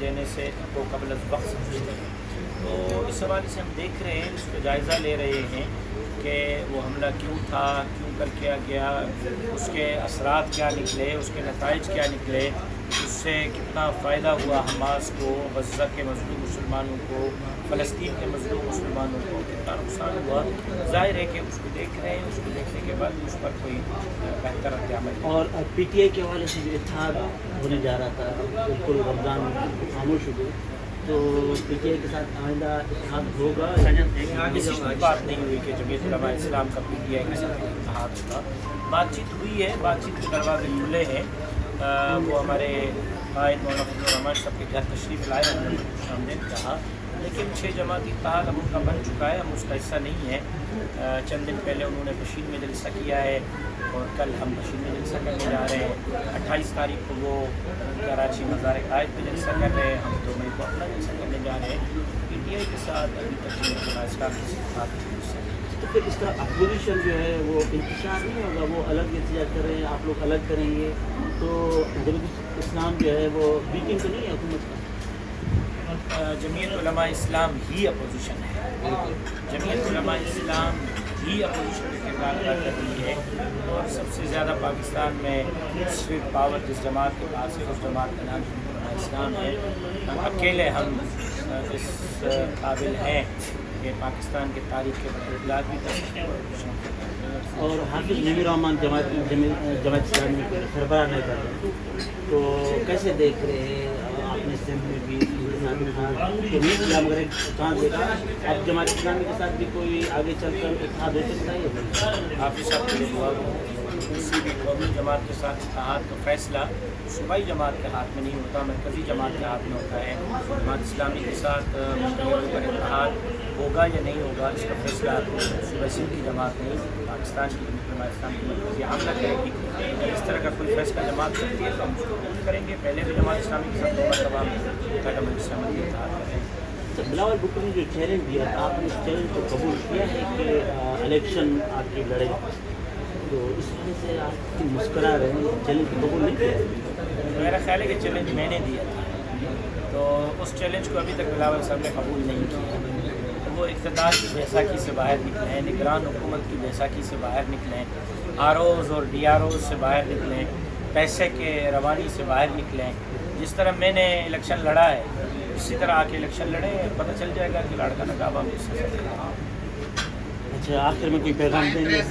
دینے سے کو قبل از وقت سمجھتے ہیں۔ تو اس حوالے سے ہم دیکھ رہے ہیں، اس کا جائزہ لے رہے ہیں کہ وہ حملہ کیوں تھا، کیوں کر کیا گیا، اس کے اثرات کیا نکلے، اس کے نتائج کیا نکلے، اس سے کتنا فائدہ ہوا حماس کو، غزہ کے مظلوم مسلمانوں کو، فلسطین کے مظلوم مسلمانوں کو کتنا نقصان ہوا۔ ظاہر ہے کہ اس کو دیکھ رہے ہیں، اس کو دیکھنے کے بعد اس پر کوئی بہتر عمل۔ اور پی ٹی آئی کے حوالے سے جو اتحاد ہونے جا رہا تھا، بالکل رمضان خاموش ہو گئے، تو پی ٹی آئی کے ساتھ آئندہ اتحاد ہوگا؟ کسی کی بات نہیں ہوئی کہ جمعیت علماء اسلام کا پی ٹی آئی کے ساتھ اتحاد ہوگا۔ بات چیت ہوئی ہے، بات چیت کے دروازے کھلے ہیں۔ وہ ہمارے قائد مولانا فضل الرحمان صاحب کے گھر تشریف لائے، ہم نے سامنے کہا، لیکن 6 جماعتی اتحاد اب ان کا بن چکا ہے، ہم اس کا حصہ نہیں ہے۔ چند دن پہلے انہوں نے بشیر میں جلسہ کیا ہے اور کل ہم بشیر میں جلسہ کرنے جا رہے ہیں۔ 28 تاریخ کو وہ کراچی مزار قائد میں جلسہ کر رہے ہیں، ہم 2 مئی کو اپنا جلسہ کرنے جا رہے ہیں۔ پی ٹی آئی کے ساتھ ابھی تک اسلام کے ساتھ تو پھر اس طرح اپوزیشن جو ہے وہ انتشار نہیں ہوگا، وہ الگ احتجاج کر رہے ہیں، آپ لوگ الگ کریں گے، تو جمعیت اسلام جو ہے وہ ویکنگ تو نہیں ہے حکومت کا؟ جمعیت علماء اسلام ہی اپوزیشن ہے، جمعیت علماء اسلام ہی اپوزیشن کا کردار ادا کر رہی ہے، اور سب سے زیادہ پاکستان میں صرف پاور جس جماعت کے پاس ہے اس جماعت کا نام جمعیت علماء اسلام ہے۔ اکیلے ہم اس قابل ہیں کہ پاکستان کے تاریخ کے بدلاؤ بھی کر سکتے ہیں۔ اور حافظ نعیم الرحمان جماعت اسلامی کے سربراہ نہیں کر رہے، تو کیسے دیکھ رہے ہیں؟ آپ نے اسمبلی بھی چانس دیکھا، اب جماعت اسلامی کے ساتھ بھی کوئی آگے چل کر اتحاد ہو سکتا ہے؟ حافظ صاحب کے دعا کسی بھی قومی جماعت کے ساتھ اتحاد کا فیصلہ صوبائی جماعت کے ہاتھ میں نہیں ہوتا، مرکزی جماعت کے ہاتھ میں ہوتا ہے۔ جماعت اسلامی کے ساتھ مختلف پر اتحاد ہوگا یا نہیں ہوگا، اس کا فیصلہ صوبہ سندھ کی جماعت نہیں، پاکستان کی جمعیت علماء اسلام کی مرکزی حملہ کرے گی۔ اس طرح کا کوئی فیصلہ جماعت کرتی ہے تو ہم اس کو قبول کریں گے۔ پہلے بھی جماعت اسلامی کے ساتھ 2 مرتبہ قدم اسلامی کے اتحاد کریں گے۔ بلاول بھٹو نے جو چیلنج دیا، آپ نے اس چیلنج کو قبول کیا ہے کہ الیکشن آپ کی لڑے، تو اس وجہ سے آپ مسکرا رہے ہیں، چیلنج کو قبول نہیں کیا؟ میرا خیال ہے کہ چیلنج میں نے دیا تھا، تو اس چیلنج کو ابھی تک بلاول صاحب نے قبول نہیں کیا۔ وہ اقتدار کی بیساکھی سے باہر نکلیں، نگران حکومت کی بیساکھی سے باہر نکلیں، آر اوز اور ڈی آر اوز سے باہر نکلیں، پیسے کے روانی سے باہر نکلیں۔ جس طرح میں نے الیکشن لڑا ہے اسی طرح آ کے الیکشن لڑیں، پتہ چل جائے گا کہ لڑکا نقابہ میں اس سے۔ اچھا، آخر میں کوئی پیغام دیں گے؟